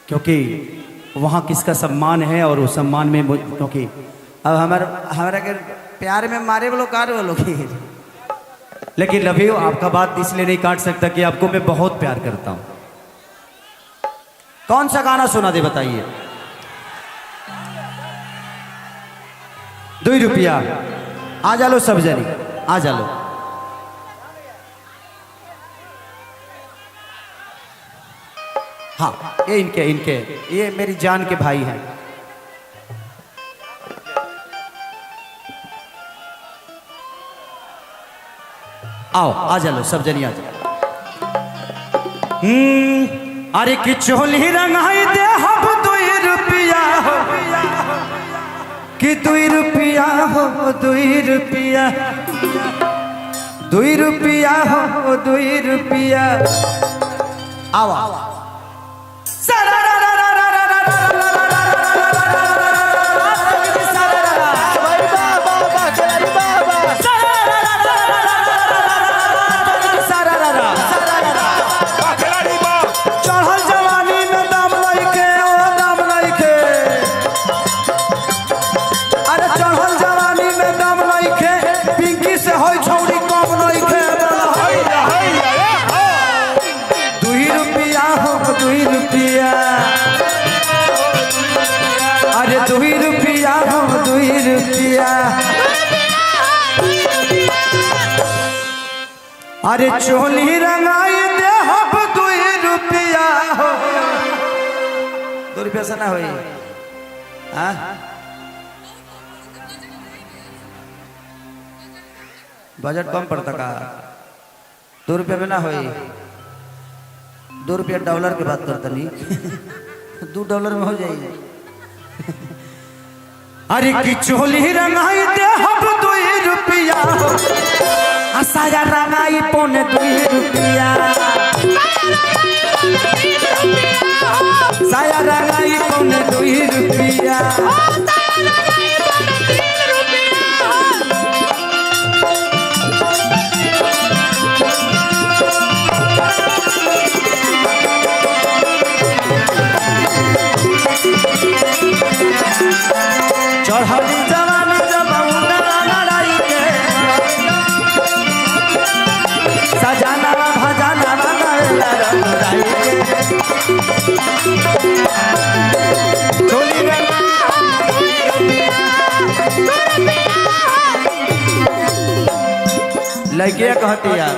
क्योंकि वहाँ किसका सम्मान है और उस सम्मान में क्योंकि अब हमारा अगर प्यार में मारे वो लोग कार वो लोग, लेकिन लवी आपका बात इसलिए नहीं काट सकता कि आपको मैं बहुत प्यार करता हूँ। कौन सा गाना सुना दे बताइए। 2 रुपया आ जा लो सब जनी, आ जा लो। हाँ ये इनके ये मेरी जान के भाई हैं। आओ आ जा लो सब जनी आ जाओ। अरे कि चोली रंगाई दे हम 2 रुपया हो, कि 2 रुपया हो, 2 रुपया, 2 रुपया हो, 2 रुपया। आओ अरे चोली रंगाई दे हम 2 रुपया हो। 2 रुपया से ना हो बजट कम पड़ता का। 2 रुपया में ना हो। 2 रुपया डॉलर की बात करता नहीं। $2 में हो जाएगी। अरे की चोली रंगाई दे हम 2 रुपया हो, साया रंगाई 2 रुपया, साया रंगाई 2 रुपया। चढ़ली जवानी जब लड़ाई के सजाना भजाना लड़किया कहती है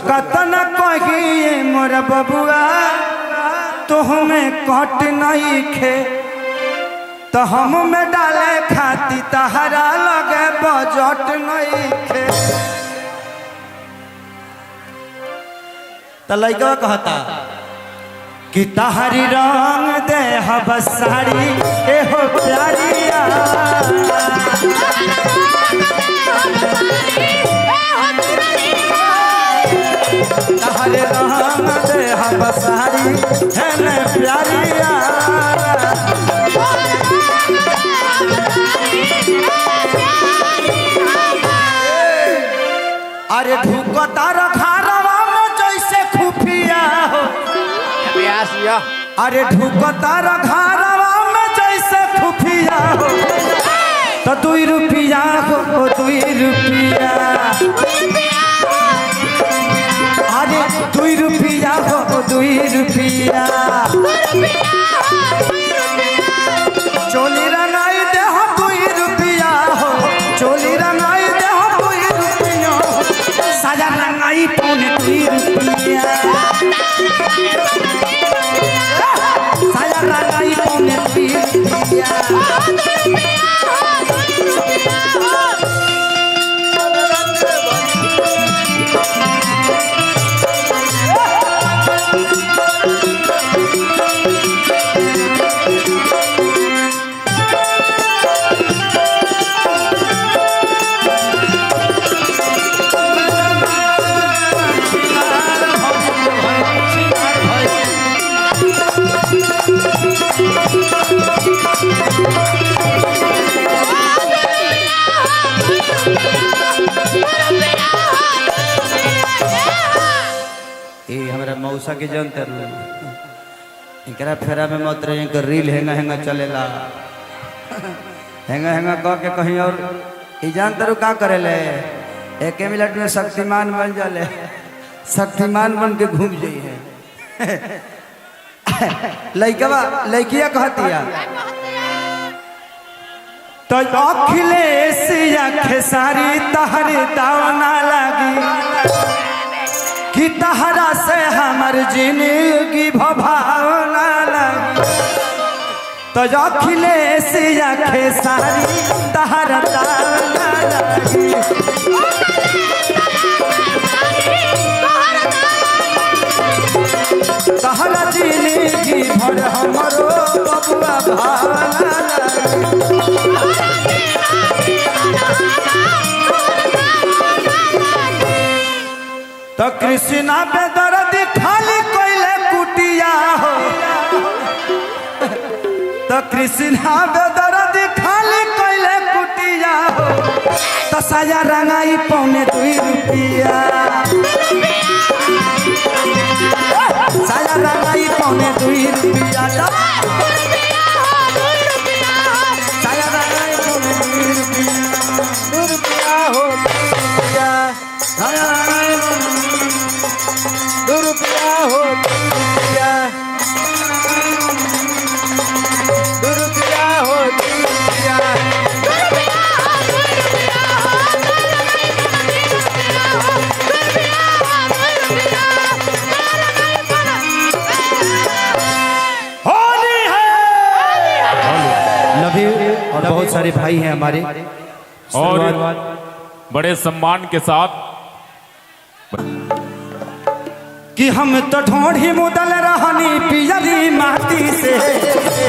कतन कहिए मोर बबुआ तुहमें कट नहीं खे, तो हम में डाले खाती तहरा लगे बजट नहीं खे। तो लड़का कहता कि तहरी रंग दे हब साड़ी एहो प्यारिया, तहरे रंग दे हब साड़ी है न प्यारिया। अरे ढुकता रखारवा में जैसे खुफिया हो, अरे ढुकता रखारवा में जैसे खुफिया हो, तो 2 रुपया हो 2 रुपया, अरे 2 रुपया हो 2 रुपया। चोली रंगाई दे हो 2 रुपया हो, चोली रंगाई दे हो 2 रुपया, साजा रंगाई 2 रुपया, साजा रंगाई 2 रुपया। मौसा के जानते इनकरा फेरा में मत रहे इनका रील हेंगा हेंगा चलेला हेंगा हेंगा कह के कहीं और जान तरु का करे ले एक मिनट में शक्तिमान बन जाले शक्तिमान बन के घूम जाइए लइकवा लइकिया कहतिया तो अखिलेश या खेसारी तहरे दावना लगी कि तहरा से हमर जिंदगी भावना लगी तो अखिलेश या खेसारी तहरा दावना लगी तहरा जिंदगी भर हमरो बबुआ भावना लगी तो कृष्णा बेदर्द खाली कोइले कुटिया हो तो कृष्णा बेदर्द खाली कोइले कुटिया हो तो साया रंगाई पौने 2 रुपया साया रंगाई पौने 2 रुपया साया रंगाई पौने 2 रुपया हो साया रंगाई 2 रुपया हो 2 रुपया हो 2 रुपया होली है लव यू। और बहुत सारे भाई हैं हमारे और बड़े सम्मान के साथ कि हम तो ढोढ़ी मुदल रहनी पियली माटी से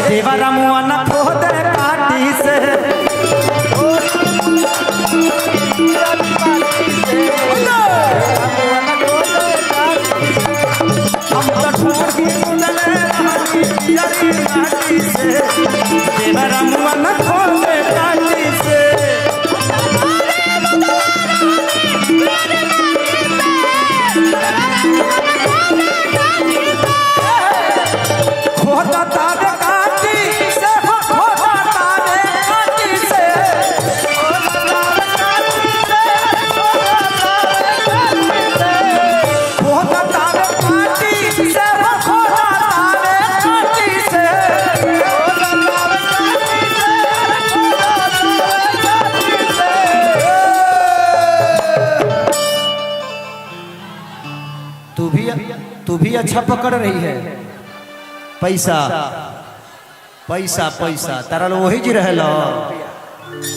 देवरा मुआ न खोद काटी से हम तो ढोढ़ी मुदल रहनी पियली माटी से देवरा मुआ न खोद काटी से खोदा तारे काटी से खोदा तारे काटी से खोदा तारे काटी से खोदा तारे काटी से तू भी अच्छा पकड़ रही है पैसा पैसा पैसा तारा लो वही जी रहे लो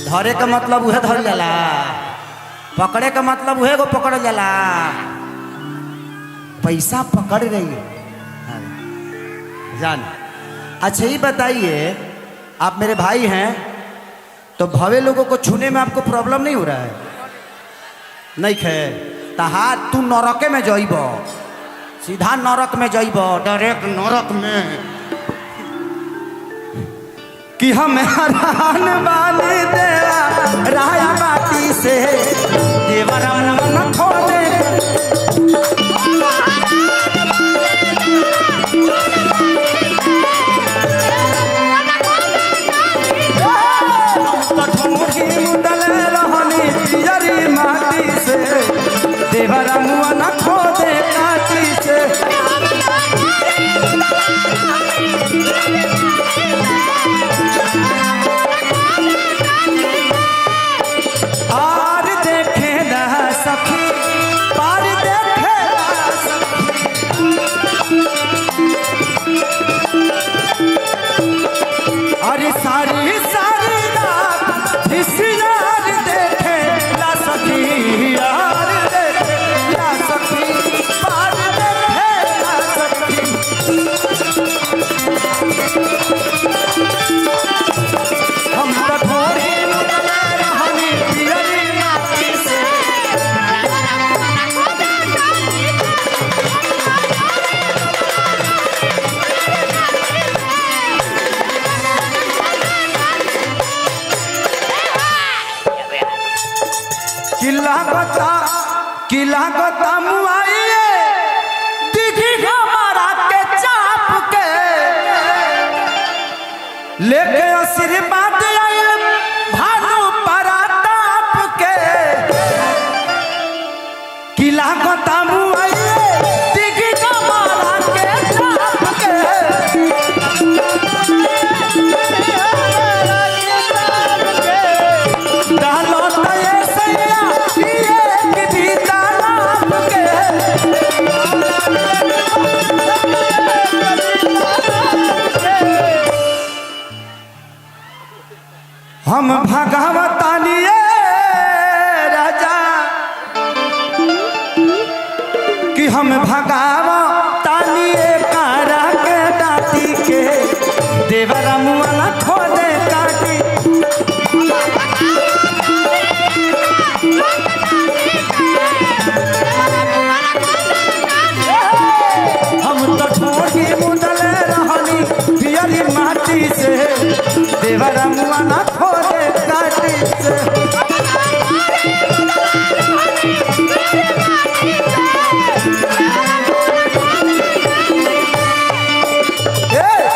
धरे का मतलब उहे धर जाला पकड़े का मतलब उहे को पकड़ जाला पैसा पकड़ रही है जान। अच्छा ही बताइए आप मेरे भाई हैं तो भवे लोगों को छूने में आपको प्रॉब्लम नहीं हो रहा है नहीं खे तहार तू नरके में जइब सीधा नरक में जइब डायरेक्ट नरक में कि हम हरान बानी देवा राया बाटी से देवरा मन खोदे कठोरी मुदल रहनी पियरी माटी से देवरा मन खोदे काटी से आर देखे ना सखी पार देखे ना सखी अरे सारी सारी रात यार देखे ना सखी यार देखे ना सखी पार देखे ना सखी हम कठोरी मुदल रहनी पियरी माटी से किला गता मुआइए दिखी लेके आशीर्वाद आयल भानु पराताप के किला गोतामू आइले दिगी मारा के चाप के डालो तये सैया ये किदी तालाब के हम भगवतानिए राजा कि हम भगवतानिए कारा के डाटी के देवरा मुआला खोदे काटी हम तो ठोड़ी मुदल रहनी पियरी माटी से देवरा मुआला खोदे काटी से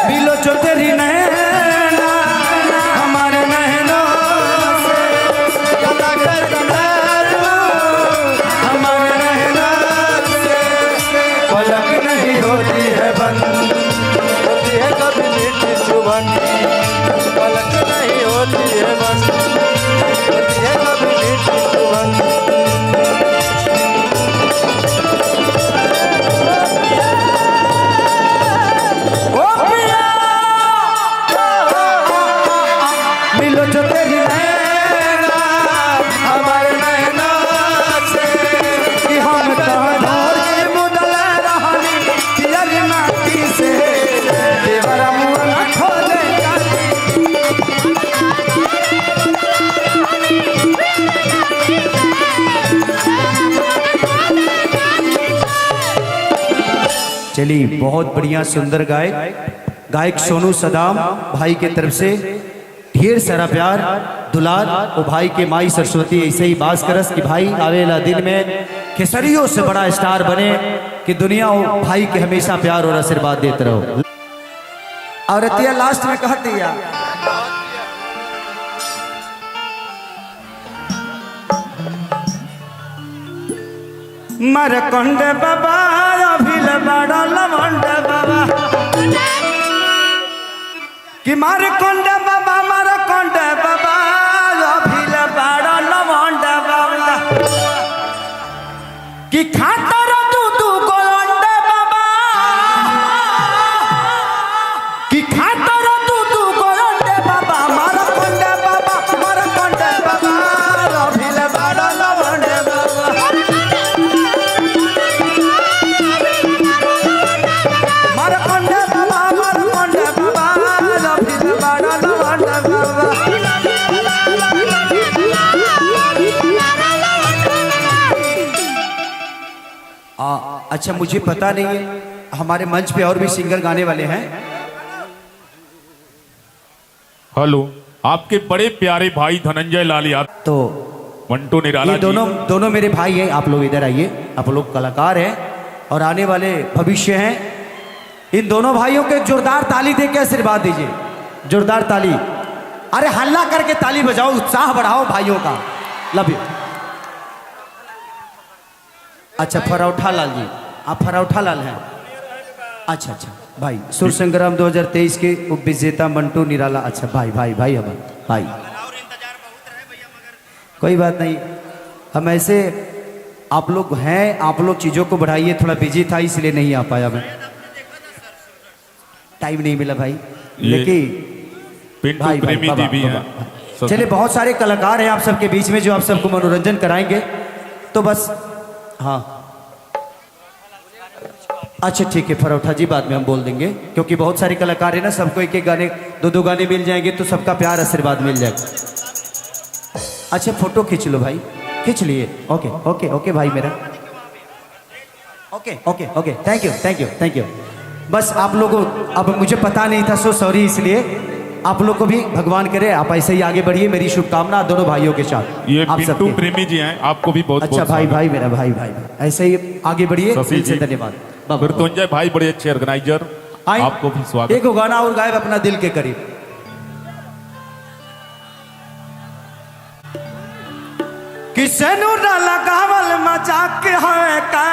बिलो जो तेरी नैना हमारे नैनों से हमारे नैनों से पलक नहीं होती है बंद होती है कभी मीठी चुभन पलक नहीं होती है बंद होती है कभी मीठी चुभन ओ पिया बिलो जो तेरी नैना हमारे नैनों से कि हम तो ढोर के मुदल रहनी पियरी माटी से देवरा मुआला खोदे काटी चलिए बहुत बढ़िया सुंदर गायक सोनू सदाम भाई के तरफ से ढेर सारा प्यार दुलार और भाई के माई सरस्वती ऐसे ही बास करस कि भाई आवेला दिन में केसरियों से बड़ा स्टार बने कि दुनिया हो भाई के हमेशा प्यार और आशीर्वाद देते रहो। और रतिया लास्ट में कह दिया मरकंड बाबा अभिल बड़ा लवंड बाबा कि मरकंड बाबा अभिल बड़ा लवंड बाबा कि खातर तू गोलंड बाबा कि खातर तू गोलंड बाबा मरकंड बाबा अभिल बड़ा लवंड बाबा मरकंड बाबा अभिल बड़ा लवंड बाबा अच्छा मुझे पता नहीं है हमारे मंच पे और भी सिंगर गाने वाले हैं। हेलो, आपके बड़े प्यारे भाई धनंजय लाल यादव तो मंटू निराला ये दोनों मेरे भाई हैं। आप लोग इधर आइए, आप लोग कलाकार हैं और आने वाले भविष्य हैं। इन दोनों भाइयों के जोरदार ताली दे के आशीर्वाद दीजिए, जोरदार ताली। अरे हल्ला करके ताली बजाओ, उत्साह बढ़ाओ भाइयों का। Love you. अच्छा फरौठा लाल जी, आप फरौठा लाल हैं। अच्छा भाई सुर संग्राम 2023 के उप विजेता मंटू निराला। अच्छा भाई हमारे भाई, कोई बात नहीं, हम ऐसे आप लोग हैं, आप लोग चीज़ों को बढ़ाइए। थोड़ा बिजी था इसलिए नहीं आ पाया मैं, टाइम नहीं मिला भाई। लेकिन भाई प्रेमी जी भी हैं। चलिए बहुत सारे कलाकार हैं आप सबके बीच में जो आप सबको मनोरंजन कराएंगे। तो बस हाँ अच्छा ठीक है फरौठा जी, बाद में हम बोल देंगे क्योंकि बहुत सारे कलाकार हैं ना, सबको एक एक गाने दो गाने मिल जाएंगे तो सबका प्यार आशीर्वाद मिल जाएगा। अच्छा फोटो खींच लो भाई, खींच लिए। ओके ओके ओके भाई मेरा, ओके ओके ओके, थैंक यू। बस आप लोगों, अब मुझे पता नहीं था, सो सॉरी। इसलिए आप लोग को भी भगवान करे आप ऐसे ही आगे बढ़िए, मेरी शुभकामना दोनों भाइयों के साथ। ये आप पिंटू प्रेमी जी हैं, आपको भी बहुत अच्छा भाई मेरा भाई ऐसे ही आगे बढ़िए, दिल से धन्यवाद। मृत्युंजय भाई बड़े अच्छे ऑर्गेनाइजर, आपको भी स्वागत। एक गाना और गायब अपना दिल के करीब। किसे नूरा लगावल मजाक है का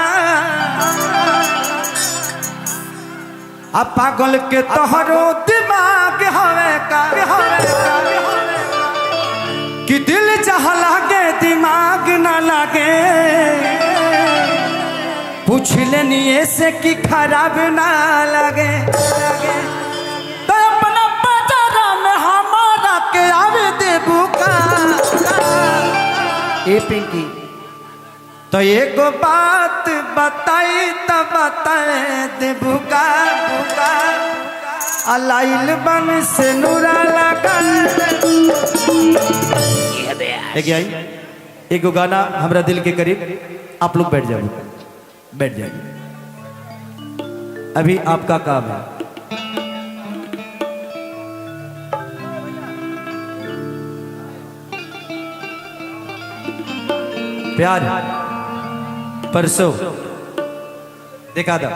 अब पागल के तोहरो दिमाग हवे का कि दिल चाह लागे दिमाग ना लागे पूछ लेनी ऐसे कि खराब ना लगे तो अपना बाजारा में हमारा के आवे देबू का ए पिंकी तो एगो बात बताई तब बताए देबू का बुका अलाइल बन से नूरा लगा देखिए आई एगो गाना हमरा दिल के करीब आप लोग बैठ जाओ बैठ जाइए अभी आपका काम है प्यार परसों देखा था